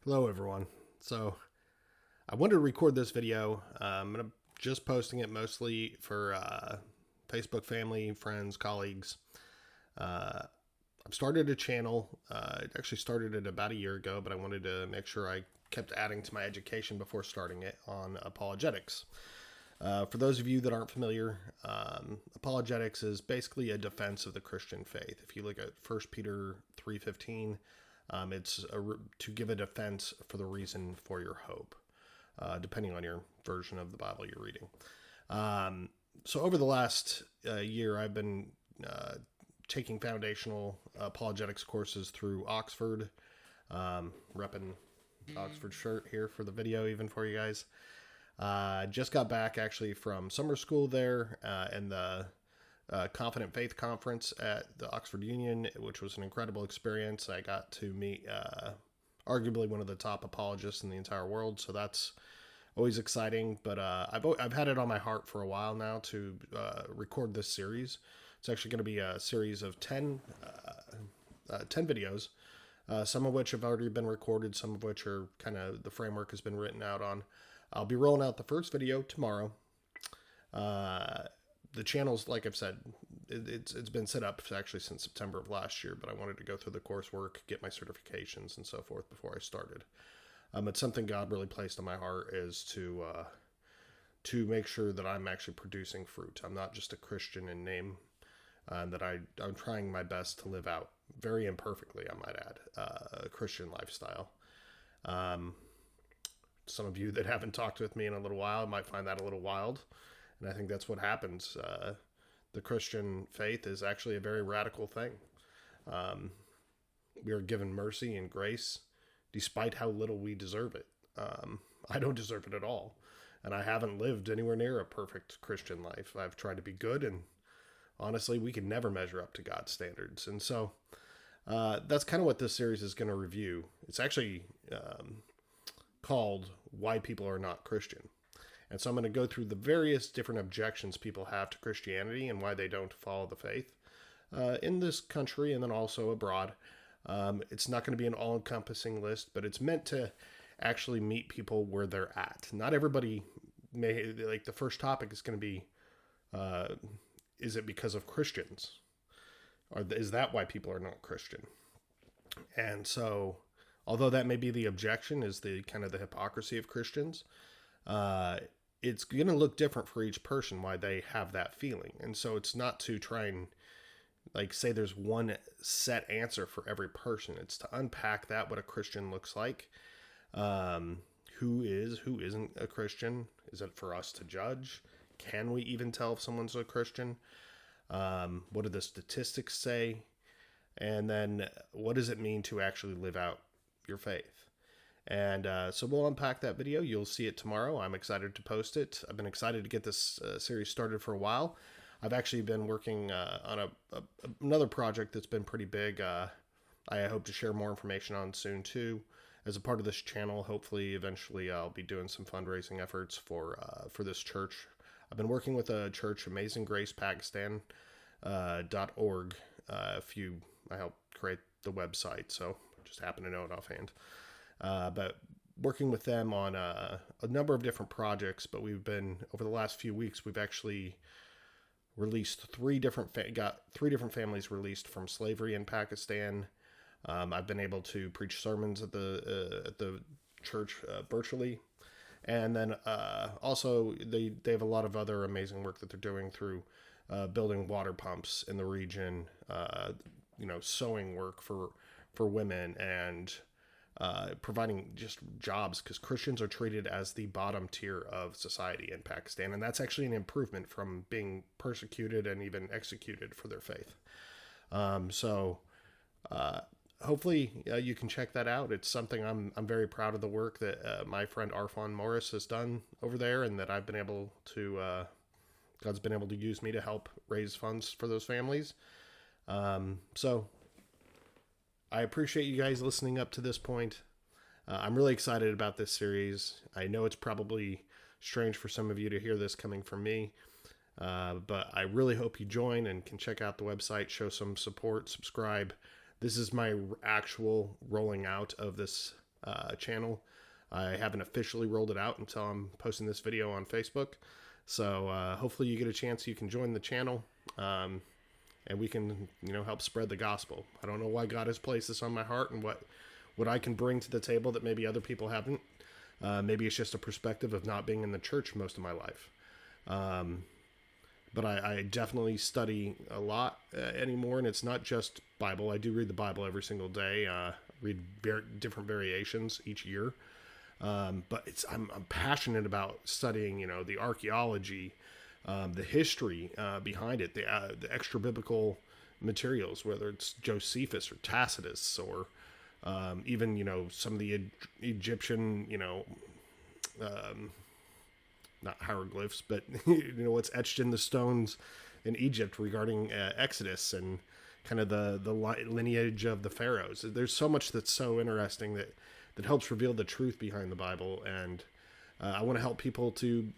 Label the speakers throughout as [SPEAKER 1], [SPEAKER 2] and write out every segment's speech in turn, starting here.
[SPEAKER 1] Hello, everyone. So, I wanted to record this video. I'm gonna just posting it mostly for Facebook family, friends, colleagues. I've started a channel. It actually started it about a year ago, but I wanted to make sure I kept adding to my education before starting it on apologetics. For those of you that aren't familiar, apologetics is basically a defense of the Christian faith. If you look at 1 Peter 3:15, to give a defense for the reason for your hope, depending on your version of the Bible you're reading. So over the last year, I've been taking foundational apologetics courses through Oxford, repping Oxford shirt here for the video, even for you guys. Just got back actually from summer school there and the Confident Faith Conference at the Oxford Union, which was an incredible experience. I got to meet arguably one of the top apologists in the entire world, so that's always exciting. But I've had it on my heart for a while now to record this series. It's actually going to be a series of 10 videos, some of which have already been recorded, some of which are kind of the framework has been written out on. I'll be rolling out the first video tomorrow. The channel's, like I've said, it's been set up actually since September of last year, but I wanted to go through the coursework, get my certifications and so forth before I started. It's something God really placed on my heart is to make sure that I'm actually producing fruit. I'm not just a Christian in name, and that I'm trying my best to live out, very imperfectly, I might add, a Christian lifestyle. Some of you that haven't talked with me in a little while might find that a little wild. And I think that's what happens. The Christian faith is actually a very radical thing. We are given mercy and grace despite how little we deserve it. I don't deserve it at all. And I haven't lived anywhere near a perfect Christian life. I've tried to be good, and honestly, we can never measure up to God's standards. And so that's kind of what this series is going to review. It's actually called Why People Are Not Christian. And so I'm going to go through the various different objections people have to Christianity and why they don't follow the faith in this country and then also abroad. It's not going to be an all-encompassing list, but it's meant to actually meet people where they're at. Not everybody may, like the first topic is going to be, is it because of Christians? Or is that why people are not Christian? And so, although that may be the objection, is the kind of the hypocrisy of Christians, it's going to look different for each person why they have that feeling. And so it's not to try and like say there's one set answer for every person. It's to unpack that, what a Christian looks like, who isn't a Christian. Is it for us to judge? Can we even tell if someone's a Christian? What do the statistics say? And then what does it mean to actually live out your faith? And so we'll unpack that video. You'll see it tomorrow. I'm excited to post it. I've been excited to get this series started for a while. I've actually been working on another project that's been pretty big. I hope to share more information on soon too. As a part of this channel, hopefully eventually I'll be doing some fundraising efforts for this church. I've been working with a church, Amazing Grace Pakistan .org. I helped create the website, so just happen to know it offhand. But working with them on a number of different projects, but we've been, over the last few weeks, we've actually released got three different families released from slavery in Pakistan. I've been able to preach sermons at the church virtually. And then also they have a lot of other amazing work that they're doing through building water pumps in the region, sewing work for women, and providing just jobs, because Christians are treated as the bottom tier of society in Pakistan. And that's actually an improvement from being persecuted and even executed for their faith. Hopefully you can check that out. It's something I'm very proud of the work that my friend Arfon Morris has done over there, and that I've been able to, God's been able to use me to help raise funds for those families. So I appreciate you guys listening up to this point. I'm really excited about this series. I know it's probably strange for some of you to hear this coming from me, but I really hope you join and can check out the website, show some support, subscribe. This is my actual rolling out of this channel. I haven't officially rolled it out until I'm posting this video on Facebook. So hopefully you get a chance, you can join the channel, and we can, help spread the gospel. I don't know why God has placed this on my heart and what I can bring to the table that maybe other people haven't. Maybe it's just a perspective of not being in the church most of my life. But I definitely study a lot anymore, and it's not just Bible. I do read the Bible every single day, read different variations each year. But I'm passionate about studying, the archaeology, the history behind it, the extra biblical materials, whether it's Josephus or Tacitus or even, some of the Egyptian, not hieroglyphs, but what's etched in the stones in Egypt regarding Exodus and kind of the lineage of the pharaohs. There's so much that's so interesting that helps reveal the truth behind the Bible, and I want to help people to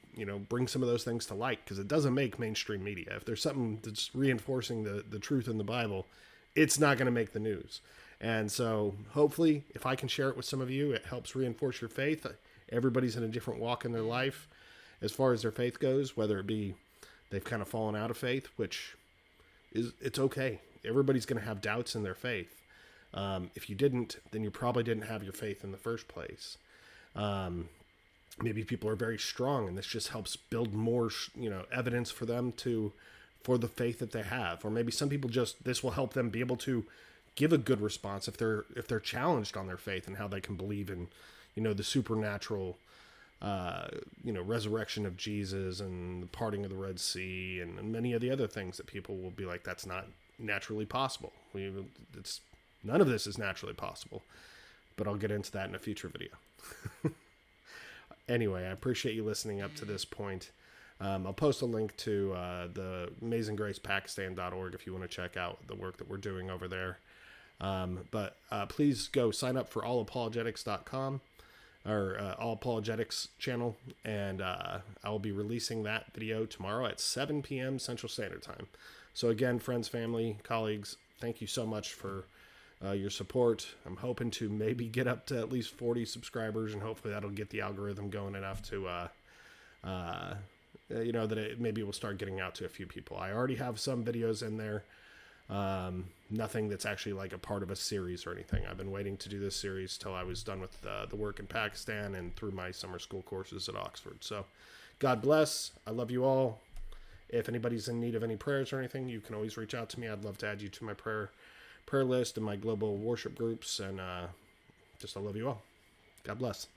[SPEAKER 1] bring some of those things to light, because it doesn't make mainstream media. If there's something that's reinforcing the truth in the Bible, it's not going to make the news. And so hopefully if I can share it with some of you, it helps reinforce your faith. Everybody's in a different walk in their life as far as their faith goes, whether it be they've kind of fallen out of faith, which it's okay. Everybody's going to have doubts in their faith. If you didn't, then you probably didn't have your faith in the first place. Maybe people are very strong, and this just helps build more, evidence for them for the faith that they have. Or maybe some people this will help them be able to give a good response if they're challenged on their faith and how they can believe in, the supernatural, resurrection of Jesus and the parting of the Red Sea and many of the other things that people will be like, that's not naturally possible. None of this is naturally possible, but I'll get into that in a future video. Anyway, I appreciate you listening up to this point. I'll post a link to the AmazingGracePakistan.org if you want to check out the work that we're doing over there. But please go sign up for allapologetics.com or All Apologetics channel, and I'll be releasing that video tomorrow at 7 p.m. Central Standard Time. So again, friends, family, colleagues, thank you so much for your support. I'm hoping to maybe get up to at least 40 subscribers, and hopefully that'll get the algorithm going enough to, that it maybe will start getting out to a few people. I already have some videos in there. Nothing that's actually like a part of a series or anything. I've been waiting to do this series till I was done with the work in Pakistan and through my summer school courses at Oxford. So God bless. I love you all. If anybody's in need of any prayers or anything, you can always reach out to me. I'd love to add you to my prayer list and my global worship groups. And I love you all. God bless.